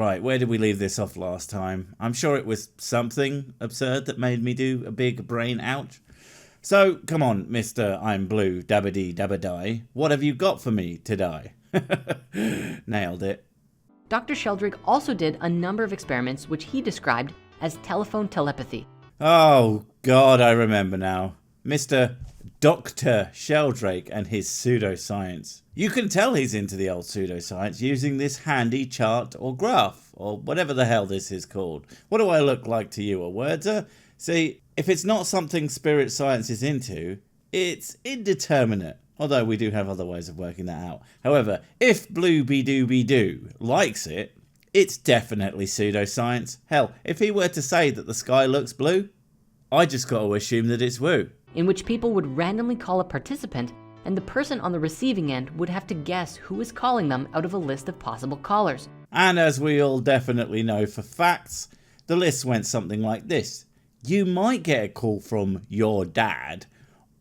Right, where did we leave this off last time? I'm sure it was something absurd that made me do a big brain ouch. So, come on, Mr. I'm Blue, dabbity dabbadie. What have you got for me today? Nailed it. Dr. Sheldrake also did a number of experiments which he described as telephone telepathy. Oh, God, I remember now. Mr. Dr. Sheldrake and his pseudoscience. You can tell he's into the old pseudoscience using this handy chart or graph, or whatever the hell this is called. What do I look like to you, a worder? See, if it's not something spirit science is into, it's indeterminate. Although we do have other ways of working that out. However, if Blue-be-doo-be-doo likes it, it's definitely pseudoscience. Hell, if he were to say that the sky looks blue, I just got to assume that it's woo. In which people would randomly call a participant, and the person on the receiving end would have to guess who is calling them out of a list of possible callers. And as we all definitely know for facts, the list went something like this. You might get a call from your dad,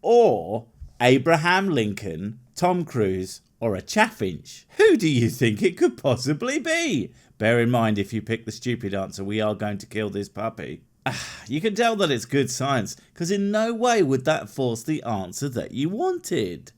or Abraham Lincoln, Tom Cruise, or a chaffinch. Who do you think it could possibly be? Bear in mind, if you pick the stupid answer, we are going to kill this puppy. You can tell that it's good science, because in no way would that force the answer that you wanted.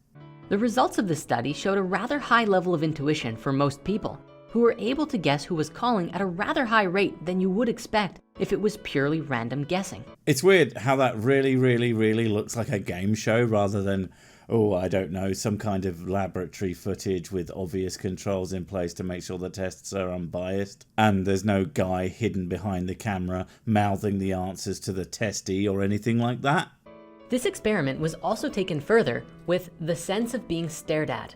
The results of this study showed a rather high level of intuition for most people, who were able to guess who was calling at a rather high rate than you would expect if it was purely random guessing. It's weird how that really looks like a game show rather than, oh, I don't know, some kind of laboratory footage with obvious controls in place to make sure the tests are unbiased. And there's no guy hidden behind the camera mouthing the answers to the testee or anything like that. This experiment was also taken further with the sense of being stared at.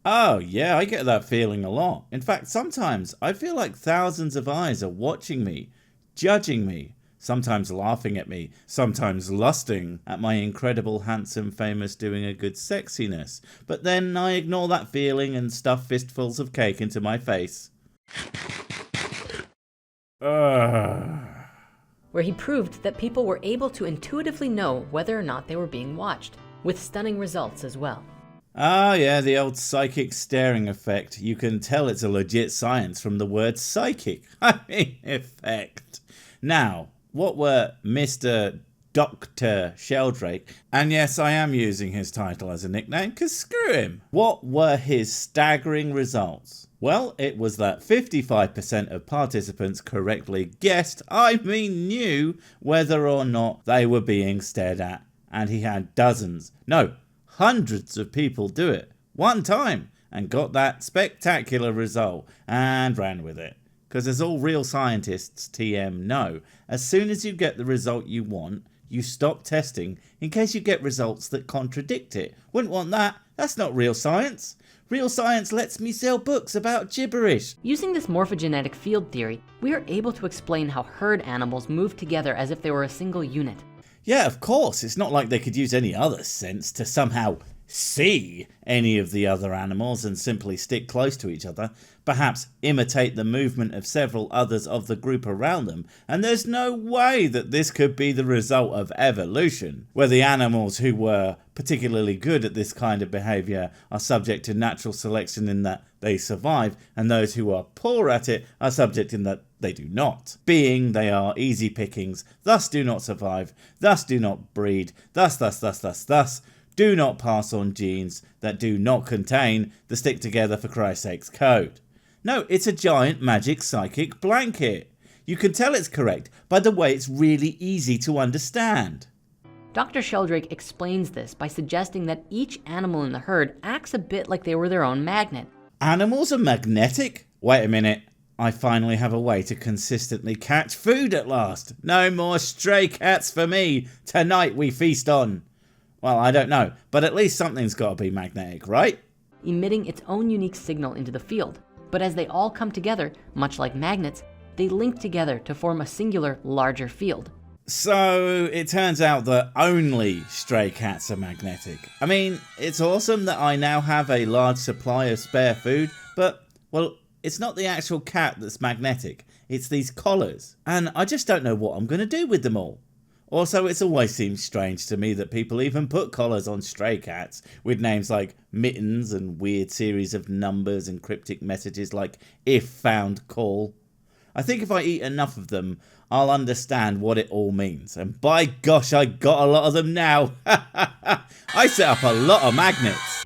Oh yeah, I get that feeling a lot. In fact, sometimes I feel like thousands of eyes are watching me, judging me, sometimes laughing at me, sometimes lusting at my incredible, handsome, famous, doing a good sexiness. But then I ignore that feeling and stuff fistfuls of cake into my face. Where he proved that people were able to intuitively know whether or not they were being watched, with stunning results as well. Ah, yeah, the old psychic staring effect. You can tell it's a legit science from the word psychic. I mean, effect. Now, what were Mr. Dr. Sheldrake, and yes, I am using his title as a nickname, because screw him. What were his staggering results? Well, it was that 55% of participants correctly guessed, I mean knew, whether or not they were being stared at. And he had dozens, no, hundreds of people do it one time and got that spectacular result and ran with it. Because as all real scientists TM know, as soon as you get the result you want, you stop testing in case you get results that contradict it. Wouldn't want that. That's not real science. Real science lets me sell books about gibberish. Using this morphogenetic field theory, we are able to explain how herd animals move together as if they were a single unit. Yeah, of course. It's not like they could use any other sense to somehow see any of the other animals and simply stick close to each other, perhaps imitate the movement of several others of the group around them, and there's no way that this could be the result of evolution, where the animals who were particularly good at this kind of behaviour are subject to natural selection in that they survive, and those who are poor at it are subject in that they do not, being they are easy pickings, thus do not survive, thus do not breed, thus do not pass on genes that do not contain the stick together for Christ's sakes code. No, it's a giant magic psychic blanket. You can tell it's correct by the way it's really easy to understand. Dr. Sheldrake explains this by suggesting that each animal in the herd acts a bit like they were their own magnet. Animals are magnetic? Wait a minute. I finally have a way to consistently catch food at last. No more stray cats for me. Tonight we feast on... Well, I don't know, but at least something's got to be magnetic, right? Emitting its own unique signal into the field. But as they all come together, much like magnets, they link together to form a singular, larger field. So it turns out that only stray cats are magnetic. I mean, it's awesome that I now have a large supply of spare food, but, well, it's not the actual cat that's magnetic. It's these collars. And I just don't know what I'm going to do with them all. Also, it's always seemed strange to me that people even put collars on stray cats with names like Mittens and weird series of numbers and cryptic messages like if found call. I think if I eat enough of them, I'll understand what it all means. And by gosh, I got a lot of them now. I set up a lot of magnets.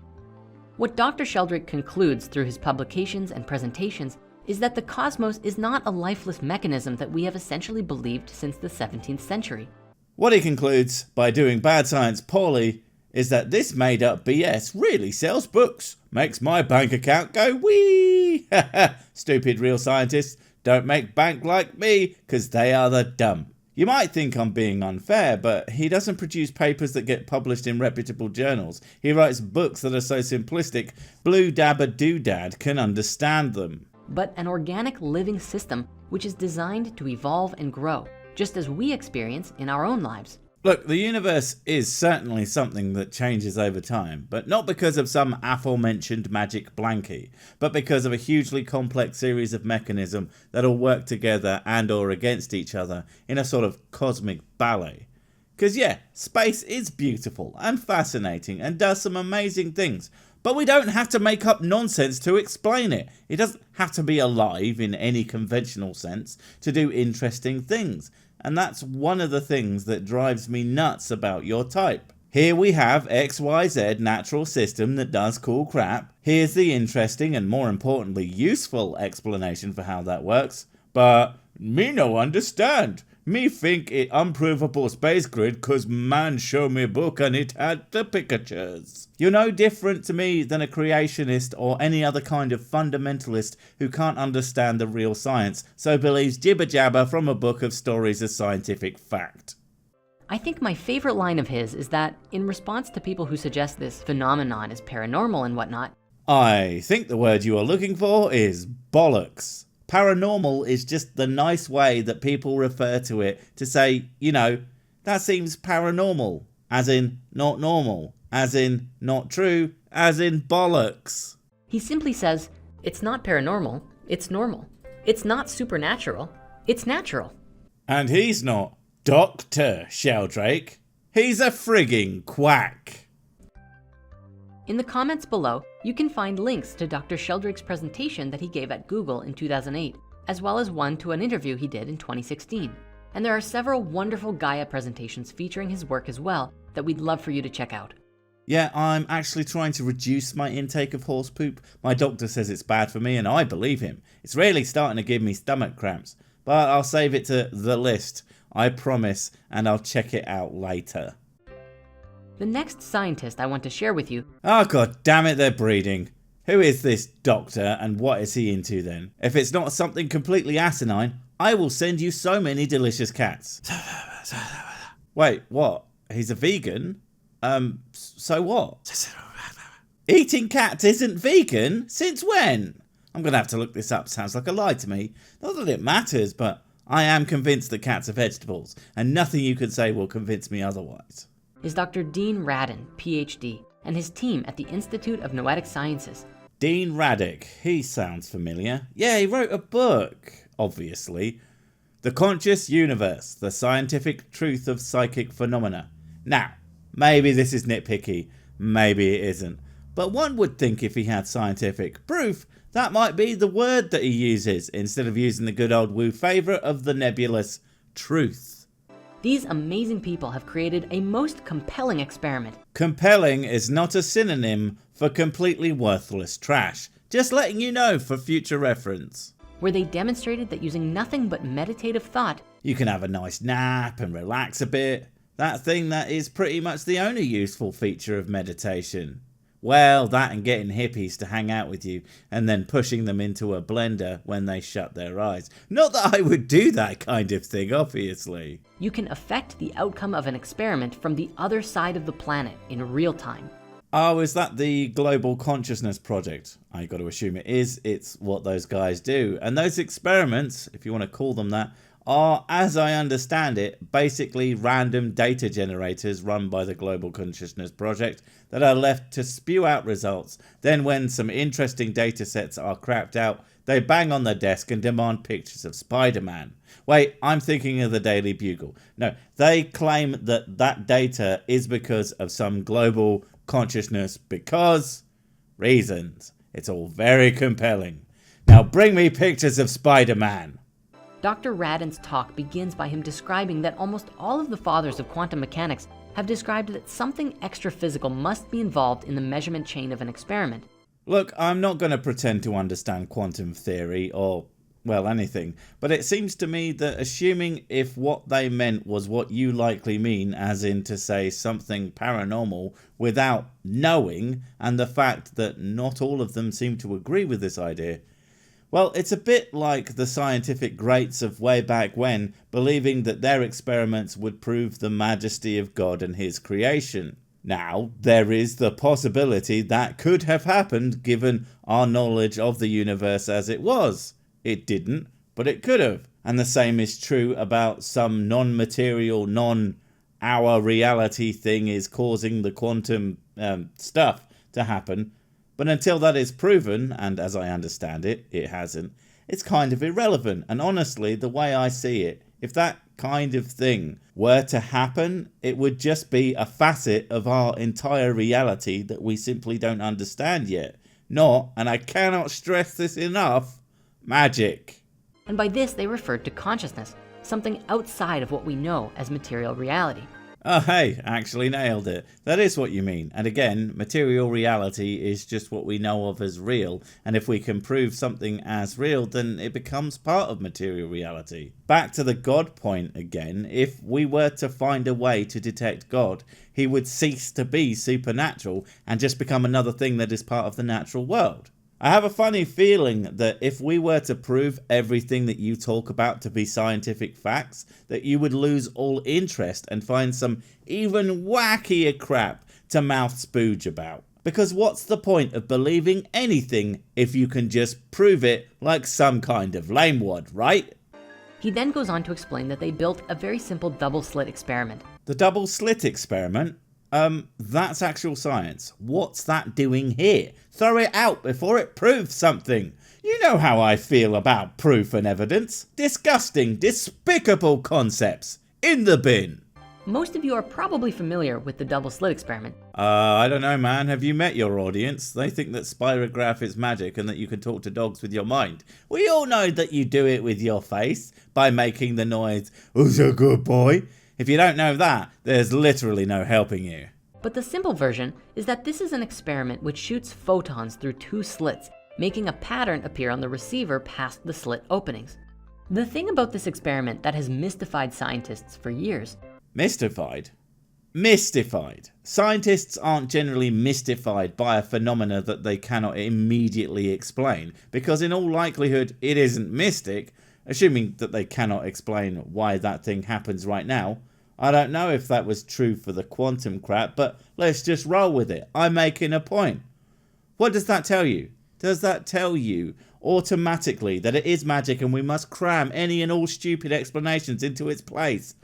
What Dr. Sheldrake concludes through his publications and presentations is that the cosmos is not a lifeless mechanism that we have essentially believed since the 17th century. What he concludes by doing bad science poorly is that this made up BS really sells books, makes my bank account go wee. Stupid real scientists don't make bank like me because they are the dumb. You might think I'm being unfair, but he doesn't produce papers that get published in reputable journals. He writes books that are so simplistic, Blue Dabba Doodad can understand them. But an organic living system which is designed to evolve and grow, just as we experience in our own lives. Look, the universe is certainly something that changes over time, but not because of some aforementioned magic blankie, but because of a hugely complex series of mechanisms that all work together and or against each other in a sort of cosmic ballet. Because yeah, space is beautiful and fascinating and does some amazing things, but we don't have to make up nonsense to explain it. It doesn't have to be alive in any conventional sense to do interesting things. And that's one of the things that drives me nuts about your type. Here we have XYZ natural system that does cool crap. Here's the interesting and more importantly useful explanation for how that works. But me no understand. Me think it unprovable space grid cause man show me book and it had the pictures. You're no different to me than a creationist or any other kind of fundamentalist who can't understand the real science, so believes jibber jabber from a book of stories as scientific fact. I think my favorite line of his is that, in response to people who suggest this phenomenon is paranormal and whatnot, I think the word you are looking for is bollocks. Paranormal is just the nice way that people refer to it to say, you know, that seems paranormal, as in not normal, as in not true, as in bollocks. He simply says, it's not paranormal, it's normal. It's not supernatural, it's natural. And he's not Dr. Sheldrake. He's a frigging quack. In the comments below, you can find links to Dr. Sheldrake's presentation that he gave at Google in 2008, as well as one to an interview he did in 2016. And there are several wonderful Gaia presentations featuring his work as well that we'd love for you to check out. Yeah, I'm actually trying to reduce my intake of horse poop. My doctor says it's bad for me and I believe him. It's really starting to give me stomach cramps, but I'll save it to the list, I promise, and I'll check it out later. The next scientist I want to share with you... Oh god damn it, they're breeding. Who is this doctor and what is he into then? If it's not something completely asinine, I will send you so many delicious cats. Wait, what? He's a vegan? So what? Eating cats isn't vegan? Since when? I'm gonna have to look this up, sounds like a lie to me. Not that it matters, but I am convinced that cats are vegetables, and nothing you can say will convince me otherwise. Is Dr. Dean Radin, PhD, and his team at the Institute of Noetic Sciences. Dean Radin, he sounds familiar. Yeah, he wrote a book, obviously. The Conscious Universe, the Scientific Truth of Psychic Phenomena. Now, maybe this is nitpicky, maybe it isn't. But one would think if he had scientific proof, that might be the word that he uses, instead of using the good old woo favourite of the nebulous truth. These amazing people have created a most compelling experiment. Compelling is not a synonym for completely worthless trash. Just letting you know for future reference. Where they demonstrated that using nothing but meditative thought, you can have a nice nap and relax a bit. That thing that is pretty much the only useful feature of meditation. Well, that and getting hippies to hang out with you and then pushing them into a blender when they shut their eyes. Not that I would do that kind of thing, obviously. You can affect the outcome of an experiment from the other side of the planet in real time. Oh, is that the Global Consciousness Project? I got to assume it is. It's what those guys do. And those experiments, if you want to call them that, are, as I understand it, basically random data generators run by the Global Consciousness Project that are left to spew out results. Then when some interesting data sets are crapped out, they bang on their desk and demand pictures of Spider-Man. Wait, I'm thinking of the Daily Bugle. No, they claim that that data is because of some global consciousness because reasons. It's all very compelling. Now bring me pictures of Spider-Man. Dr. Radin's talk begins by him describing that almost all of the fathers of quantum mechanics have described that something extra-physical must be involved in the measurement chain of an experiment. Look, I'm not going to pretend to understand quantum theory or, well, anything, but it seems to me that assuming if what they meant was what you likely mean, as in to say something paranormal without knowing, and the fact that not all of them seem to agree with this idea, well, it's a bit like the scientific greats of way back when, believing that their experiments would prove the majesty of God and his creation. Now, there is the possibility that could have happened given our knowledge of the universe as it was. It didn't, but it could have. And the same is true about some non-material, non-our reality thing is causing the quantum stuff to happen. But until that is proven, and as I understand it, it hasn't, it's kind of irrelevant. And honestly, the way I see it, if that kind of thing were to happen, it would just be a facet of our entire reality that we simply don't understand yet. Not, and I cannot stress this enough, magic. And by this they referred to consciousness, something outside of what we know as material reality. Oh hey, actually nailed it. That is what you mean. And again, material reality is just what we know of as real, and if we can prove something as real, then it becomes part of material reality. Back to the God point again, if we were to find a way to detect God, he would cease to be supernatural and just become another thing that is part of the natural world. I have a funny feeling that if we were to prove everything that you talk about to be scientific facts, that you would lose all interest and find some even wackier crap to mouth spooge about. Because what's the point of believing anything if you can just prove it like some kind of lamewad, right? He then goes on to explain that they built a very simple double slit experiment. The double slit experiment? That's actual science. What's that doing here? Throw it out before it proves something. You know how I feel about proof and evidence. Disgusting, despicable concepts. In the bin. Most of you are probably familiar with the double slit experiment. I don't know, man. Have you met your audience? They think that spirograph is magic and that you can talk to dogs with your mind. We all know that you do it with your face by making the noise, "Who's a good boy?" If you don't know that, there's literally no helping you. But the simple version is that this is an experiment which shoots photons through two slits, making a pattern appear on the receiver past the slit openings. The thing about this experiment that has mystified scientists for years. Mystified? Mystified. Scientists aren't generally mystified by a phenomena that they cannot immediately explain, because in all likelihood it isn't mystic, assuming that they cannot explain why that thing happens right now. I don't know if that was true for the quantum crap, but let's just roll with it. I'm making a point. What does that tell you? Does that tell you automatically that it is magic and we must cram any and all stupid explanations into its place?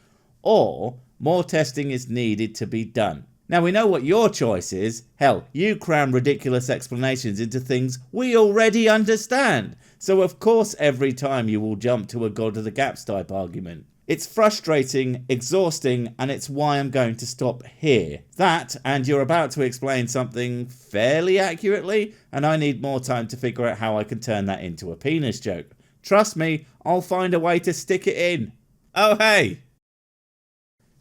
Or more testing is needed to be done? Now we know what your choice is. Hell, you cram ridiculous explanations into things we already understand. So of course every time you will jump to a God of the Gaps type argument. It's frustrating, exhausting, and it's why I'm going to stop here. That, and you're about to explain something fairly accurately, and I need more time to figure out how I can turn that into a penis joke. Trust me, I'll find a way to stick it in. Oh hey!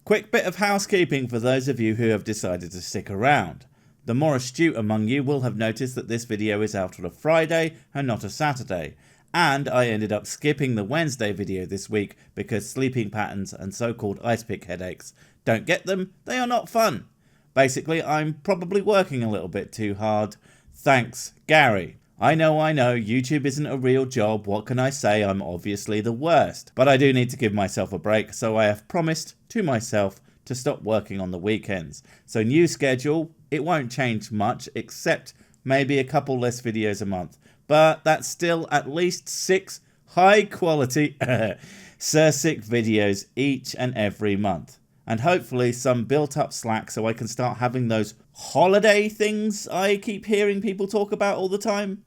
Quick bit of housekeeping for those of you who have decided to stick around. The more astute among you will have noticed that this video is out on a Friday and not a Saturday. And I ended up skipping the Wednesday video this week because sleeping patterns and so-called ice pick headaches. Don't get them, they are not fun. Basically, I'm probably working a little bit too hard. Thanks, Gary. I know, YouTube isn't a real job, what can I say, I'm obviously the worst. But I do need to give myself a break, so I have promised to myself to stop working on the weekends. So new schedule, it won't change much, except maybe a couple less videos a month. But that's still at least 6 high quality Sursic videos each and every month. And hopefully some built up slack so I can start having those holiday things I keep hearing people talk about all the time.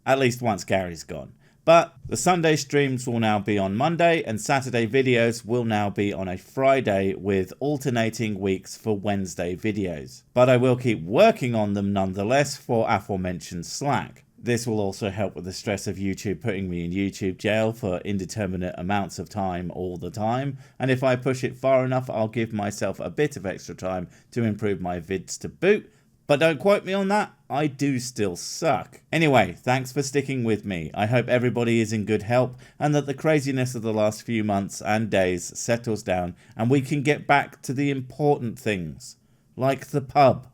At least once Gary's gone. But the Sunday streams will now be on Monday and Saturday videos will now be on a Friday with alternating weeks for Wednesday videos. But I will keep working on them nonetheless for aforementioned slack. This will also help with the stress of YouTube putting me in YouTube jail for indeterminate amounts of time all the time, and if I push it far enough I'll give myself a bit of extra time to improve my vids to boot, but don't quote me on that, I do still suck. Anyway, thanks for sticking with me. I hope everybody is in good health and that the craziness of the last few months and days settles down and we can get back to the important things, like the pub.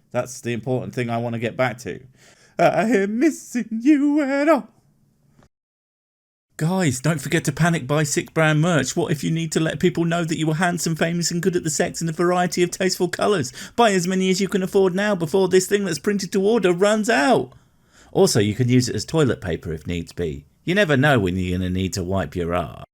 That's the important thing I want to get back to. I am missing you at all. Guys, don't forget to panic buy Sick Brand merch. What if you need to let people know that you were handsome, famous and good at the sex in a variety of tasteful colours? Buy as many as you can afford now before this thing that's printed to order runs out. Also, you can use it as toilet paper if needs be. You never know when you're going to need to wipe your arse.